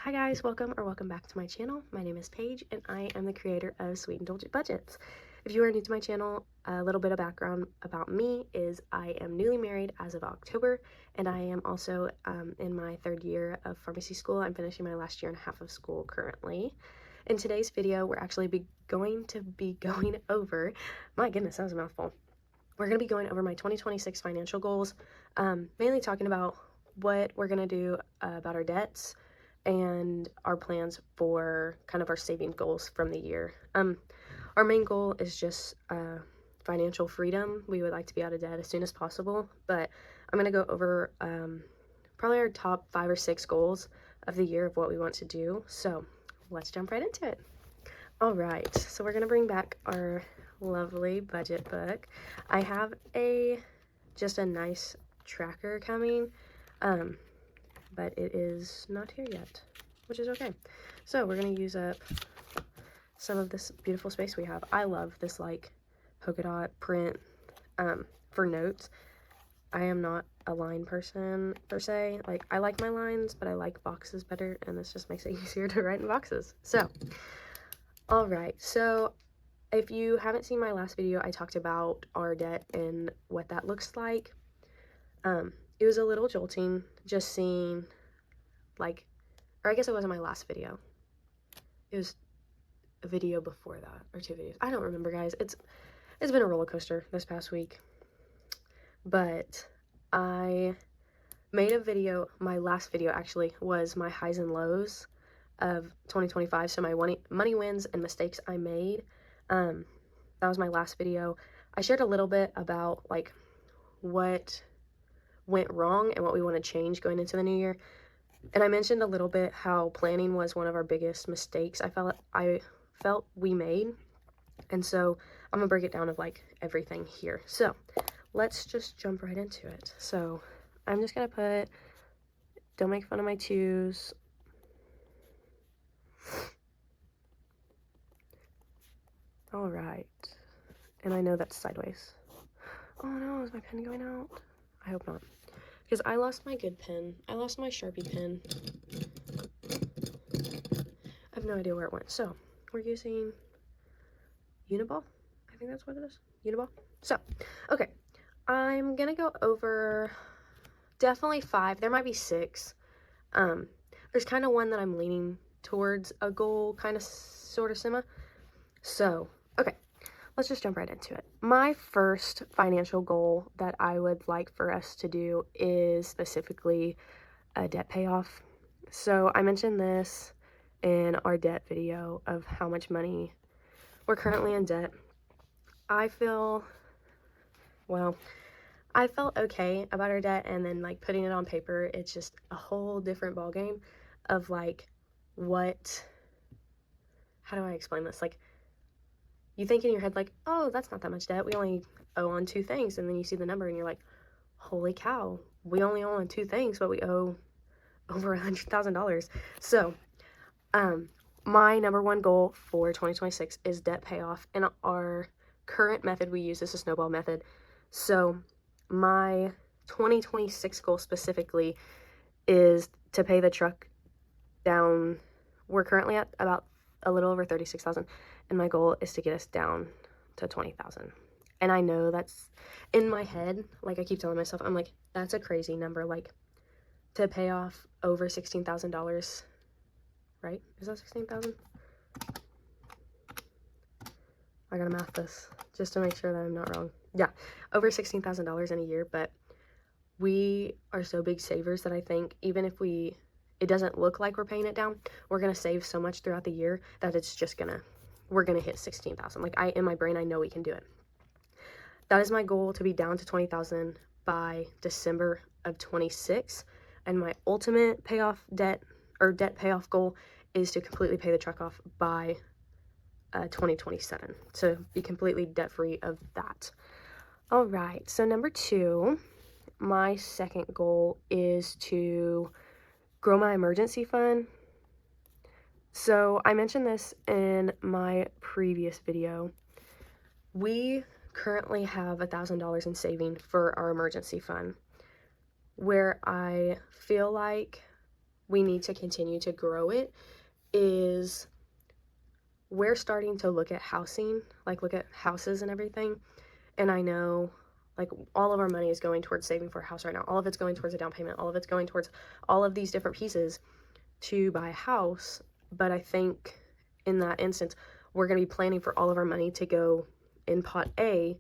Hi guys, welcome back to my channel. My name is Paige and I am the creator of Sweet Indulgent Budgets. If you are new to my channel, a little bit of background about me is I am newly married as of October, and I am also in my third year of pharmacy school. I'm finishing my last year and a half of school currently. In today's video, we're actually going to be going over, my goodness, that was a mouthful. We're going to be going over my 2026 financial goals, mainly talking about what we're going to do about our debts, and our plans for kind of our saving goals from the year. Our main goal is just financial freedom. We would like to be out of debt as soon as possible, but I'm going to go over probably our top 5 or 6 goals of the year of what we want to do. So let's jump right into it. All right, so we're going to bring back our lovely budget book. I have just a nice tracker coming. But it is not here yet, which is okay. So we're going to use up some of this beautiful space we have. I love this like polka dot print for notes. I am not a line person per se. Like, I like my lines, but I like boxes better, and this just makes it easier to write in boxes. So, all right. So if you haven't seen my last video, I talked about our debt and what that looks like. It was a little jolting just seeing, like, or I guess it wasn't my last video. It was a video before that, or 2 videos. I don't remember, guys. It's been a roller coaster this past week. But I made a video. My last video actually was my highs and lows of 2025. So my money wins and mistakes I made. That was my last video. I shared a little bit about like what went wrong and what we want to change going into the new year. And I mentioned a little bit how planning was one of our biggest mistakes I felt we made. And so I'm gonna break it down of like everything here. So let's just jump right into it. So I'm just gonna put, don't make fun of my twos. All right. And I know that's sideways. Oh no, is my pen going out? I hope not. Because I lost my good pen. I lost my Sharpie pen. I have no idea where it went. So we're using Uniball. I think that's what it is. Uniball. So, okay. I'm gonna go over definitely 5. There might be 6. There's kind of one that I'm leaning towards a goal, kind of, sort of, semi. So, okay. Let's just jump right into it. My first financial goal that I would like for us to do is specifically a debt payoff. So I mentioned this in our debt video of how much money we're currently in debt. I felt okay about our debt, and then like putting it on paper, it's just a whole different ballgame of like how do I explain this? Like, you think in your head, like, oh, that's not that much debt. We only owe on 2 things. And then you see the number and you're like, holy cow, we only owe on 2 things, but we owe over $100,000. So, my number 1 goal for 2026 is debt payoff. And our current method we use is a snowball method. So, my 2026 goal specifically is to pay the truck down. We're currently at about a little over 36,000, and my goal is to get us down to 20,000. And I know that's in my head, like I keep telling myself, I'm like, that's a crazy number, like to pay off over $16,000, right? Is that 16,000? I gotta math this just to make sure that I'm not wrong. Yeah, over $16,000 in a year, but we are so big savers that I think even if it doesn't look like we're paying it down, we're going to save so much throughout the year that it's just we're going to hit 16,000. Like, in my brain, I know we can do it. That is my goal, to be down to 20,000 by December of 26. And my ultimate debt payoff goal is to completely pay the truck off by 2027. To be completely debt free of that. All right. So number 2, my second goal is to grow my emergency fund. So I mentioned this in my previous video. We currently have $1,000 in saving for our emergency fund, where I feel like we need to continue to grow it is we're starting to look at housing, like look at houses and everything. And I know like all of our money is going towards saving for a house right now. All of it's going towards a down payment. All of it's going towards all of these different pieces to buy a house. But I think in that instance, we're going to be planning for all of our money to go in pot A,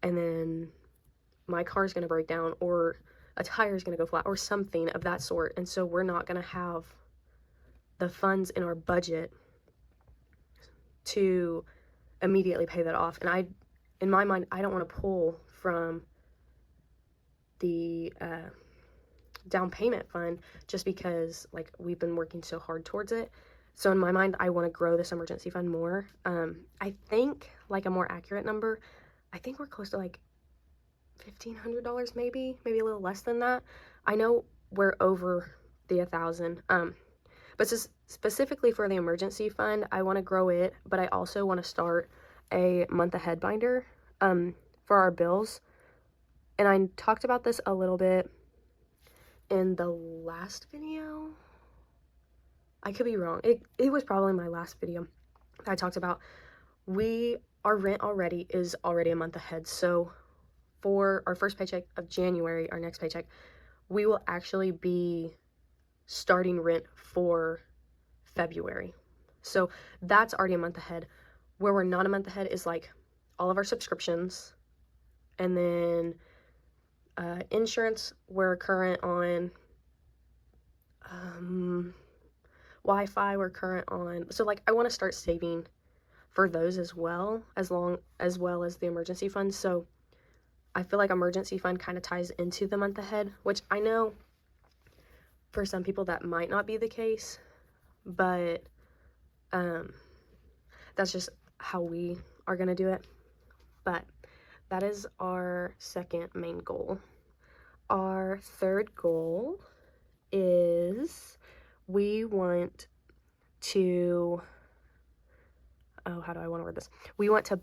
and then my car is going to break down, or a tire is going to go flat, or something of that sort. And so we're not going to have the funds in our budget to immediately pay that off. And in my mind, I don't want to pull from the down payment fund just because like we've been working so hard towards it. So in my mind, I want to grow this emergency fund more. I think like a more accurate number, I think we're close to like $1,500, maybe a little less than that. I know we're over the 1,000. But specifically for the emergency fund, I want to grow it, but I also want to start a month ahead binder for our bills. And I talked about this a little bit in the last video. I could be wrong. It was probably my last video that I talked about. Our rent is already a month ahead. So for our first paycheck of January, our next paycheck, we will actually be starting rent for February. So that's already a month ahead. Where we're not a month ahead is like all of our subscriptions, and then insurance we're current on, Wi-Fi we're current on. So like I want to start saving for those as well as the emergency fund. So I feel like emergency fund kind of ties into the month ahead, which I know for some people that might not be the case, but that's just how we are going to do it. But that is our second main goal. Our third goal is we want to, how do I want to word this? We want to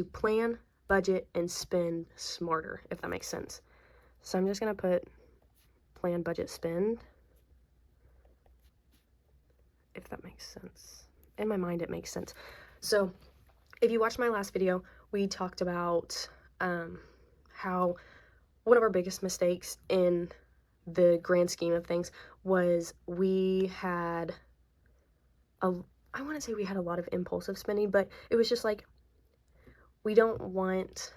plan, budget, and spend smarter, if that makes sense. So I'm just going to put plan, budget, spend, if that makes sense. In my mind, it makes sense. So if you watched my last video, we talked about how one of our biggest mistakes in the grand scheme of things was we had a lot of impulsive spending, but it was just like, we don't want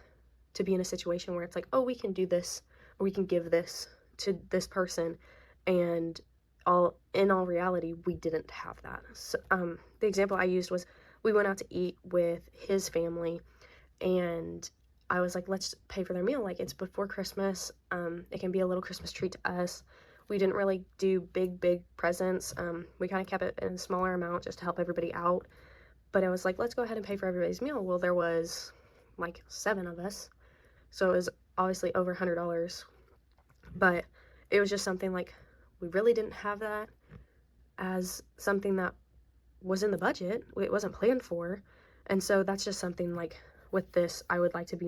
to be in a situation where it's like, oh, we can do this, or we can give this to this person, and in all reality, we didn't have that. So, the example I used was we went out to eat with his family, and I was like, let's pay for their meal. Like, it's before Christmas. It can be a little Christmas treat to us. We didn't really do big presents. We kind of kept it in a smaller amount just to help everybody out. But I was like, let's go ahead and pay for everybody's meal. Well, there was like 7 of us, so it was obviously over $100. But it was just something like, we really didn't have that as something that was in the budget. It wasn't planned for. And so that's just something like with this, I'd like to be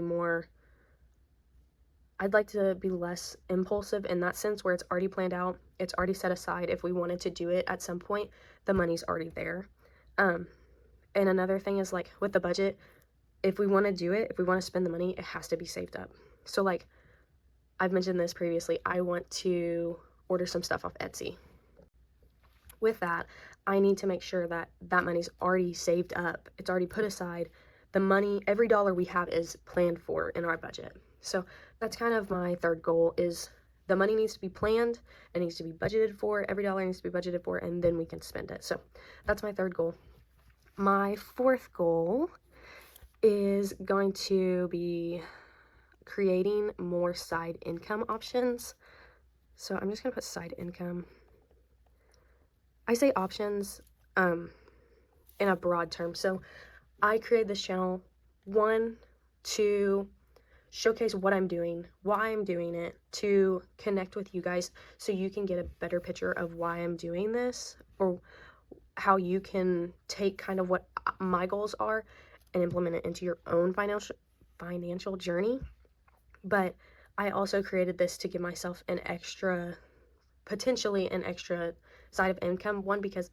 less impulsive in that sense, where it's already planned out, it's already set aside. If we wanted to do it at some point, the money's already there. And another thing is like with the budget, if we want to do it, if we want to spend the money, it has to be saved up. So like I've mentioned this previously, I want to order some stuff off Etsy. With that, I need to make sure that that money's already saved up. It's already put aside. The money, every dollar we have is planned for in our budget. So that's kind of my third goal, is the money needs to be planned, it needs to be budgeted for, every dollar needs to be budgeted for, and then we can spend it. So that's my third goal. My fourth goal is going to be creating more side income options. So I'm just going to put side income. I say options in a broad term. So I created this channel, one, to showcase what I'm doing, why I'm doing it, to connect with you guys so you can get a better picture of why I'm doing this, or how you can take kind of what my goals are and implement it into your own financial journey. But I also created this to give myself an extra potentially an extra side of income. One, because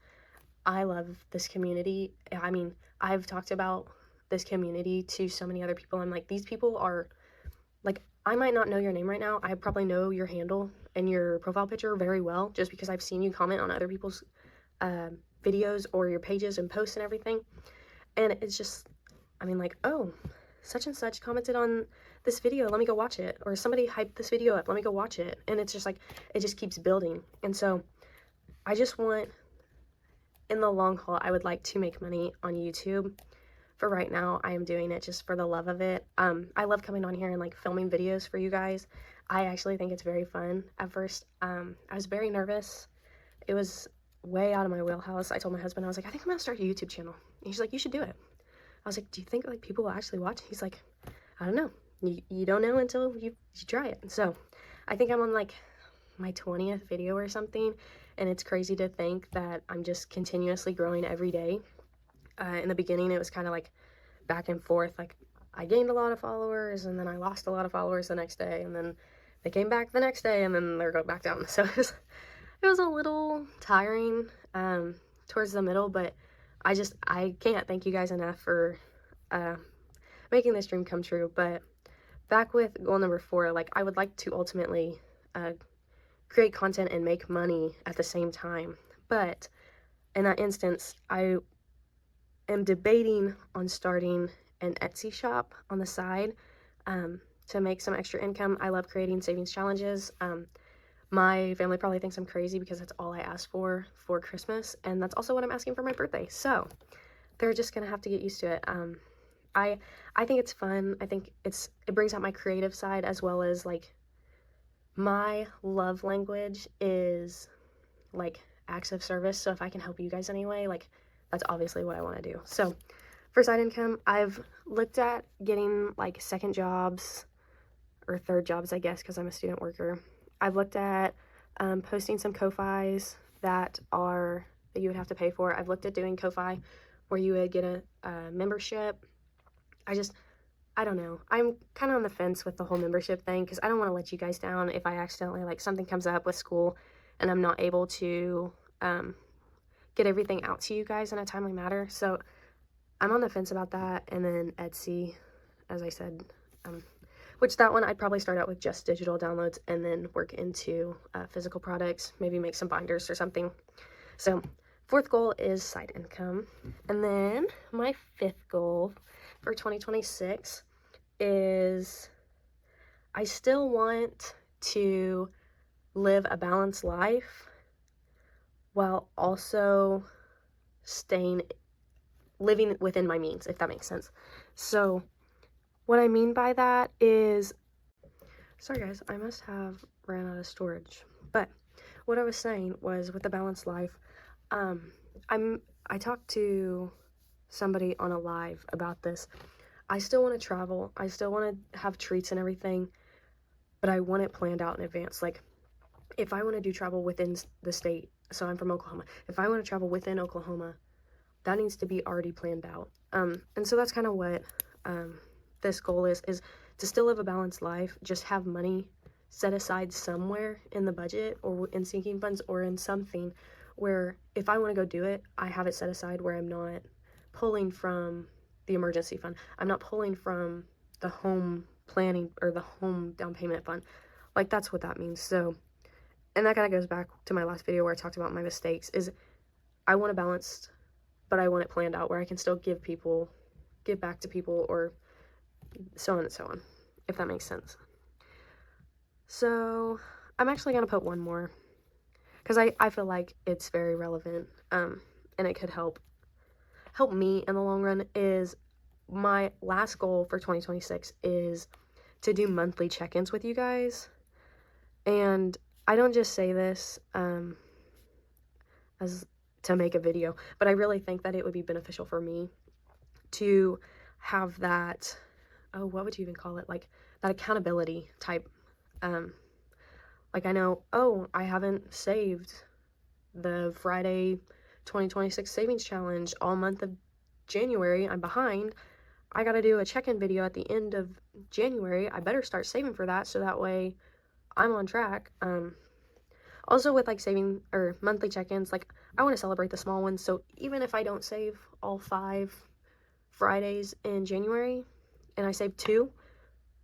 I love this community. I mean, I've talked about this community to so many other people. I'm like, these people are, like, I might not know your name right now. I probably know your handle and your profile picture very well just because I've seen you comment on other people's videos or your pages and posts and everything. And it's just, I mean, like, oh, such and such commented on this video, let me go watch it. Or somebody hyped this video up, let me go watch it. And it's just like, it just keeps building. And so I just want, in the long haul, I would like to make money on YouTube. For right now, I am doing it just for the love of it. I love coming on here and like filming videos for you guys. I actually think it's very fun. At first, I was very nervous. It was way out of my wheelhouse. I told my husband, I was like, I think I'm gonna start a YouTube channel. And he's like, you should do it. I was like, do you think like people will actually watch? He's like, I don't know. You don't know until you try it. So I think I'm on like my 20th video or something, and it's crazy to think that I'm just continuously growing every day. In the beginning, it was kind of like back and forth. Like, I gained a lot of followers, and then I lost a lot of followers the next day, and then they came back the next day, and then they're going back down. So it was a little tiring towards the middle, but I can't thank you guys enough for making this dream come true. But back with goal number 4, like, I would like to ultimately create content and make money at the same time. But in that instance, I am debating on starting an Etsy shop on the side to make some extra income. I love creating savings challenges. My family probably thinks I'm crazy because that's all I asked for Christmas, and that's also what I'm asking for my birthday. So they're just gonna have to get used to it. I think it's fun. I think it brings out my creative side, as well as like my love language is like acts of service. So if I can help you guys anyway, like, that's obviously what I want to do. So for side income, I've looked at getting like second jobs or third jobs, I guess, because I'm a student worker. I've looked at posting some Ko-Fis that you would have to pay for. I've looked at doing Ko-Fi where you would get a membership. I don't know. I'm kind of on the fence with the whole membership thing because I don't want to let you guys down if I accidentally, like, something comes up with school and I'm not able to get everything out to you guys in a timely manner. So I'm on the fence about that. And then Etsy, as I said, which that one I'd probably start out with just digital downloads and then work into physical products, maybe make some binders or something. So 4th goal is side income. And then my 5th goal for 2026 is I still want to live a balanced life while also living within my means, if that makes sense. So what I mean by that is, sorry guys, I must have ran out of storage. But what I was saying was, with the balanced life, I talked to somebody on a live about this. I still want to travel. I still want to have treats and everything, but I want it planned out in advance. Like, if I want to do travel within the state, so I'm from Oklahoma, if I want to travel within Oklahoma, that needs to be already planned out. And so that's kind of what this goal is to still live a balanced life, just have money set aside somewhere in the budget or in sinking funds or in something where if I want to go do it, I have it set aside where I'm not pulling from the emergency fund. I'm not pulling from the home planning or the home down payment fund. Like, that's what that means. So, and that kind of goes back to my last video where I talked about my mistakes, is I want it balanced, but I want it planned out where I can still give back to people, or so on and so on, if that makes sense. So I'm actually going to put one more because I feel like it's very relevant, and it could help me in the long run. Is my last goal for 2026 is to do monthly check-ins with you guys. And I don't just say this as to make a video, but I really think that it would be beneficial for me to have that, what would you even call it? Like, that accountability type. Like, I know, I haven't saved the Friday 2026 savings challenge all month of January. I'm behind. I got to do a check-in video at the end of January. I better start saving for that so that way I'm on track. Also with like saving or monthly check-ins, like I want to celebrate the small ones. So even if I don't save all 5 Fridays in January and I save 2,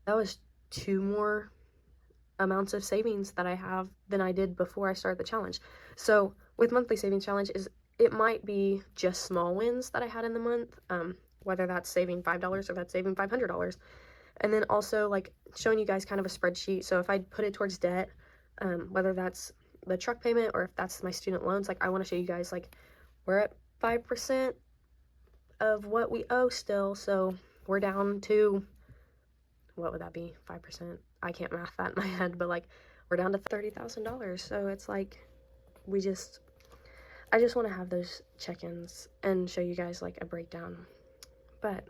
that was 2 more amounts of savings that I have than I did before I started the challenge. So with monthly savings challenge is it might be just small wins that I had in the month, whether that's saving $5 or that's saving $500. And then also like showing you guys kind of a spreadsheet. So if I put it towards debt, whether that's the truck payment or if that's my student loans, like I want to show you guys like we're at 5% of what we owe still. So we're down to, what would that be? 5%. I can't math that in my head, but like we're down to $30,000. So it's like I just want to have those check-ins and show you guys like a breakdown. But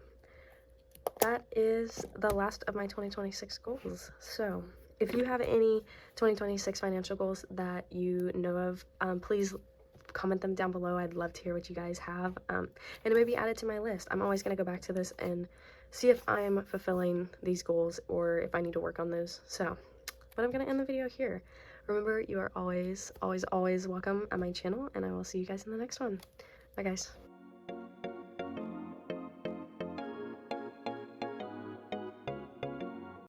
that is the last of my 2026 goals. So if you have any 2026 financial goals that you know of, please comment them down below. I'd love to hear what you guys have, and maybe add it to my list. I'm always going to go back to this and see if I'm fulfilling these goals or if I need to work on those. So, but I'm going to end the video here. Remember, you are always, always, always welcome at my channel, and I will see you guys in the next one. Bye, guys.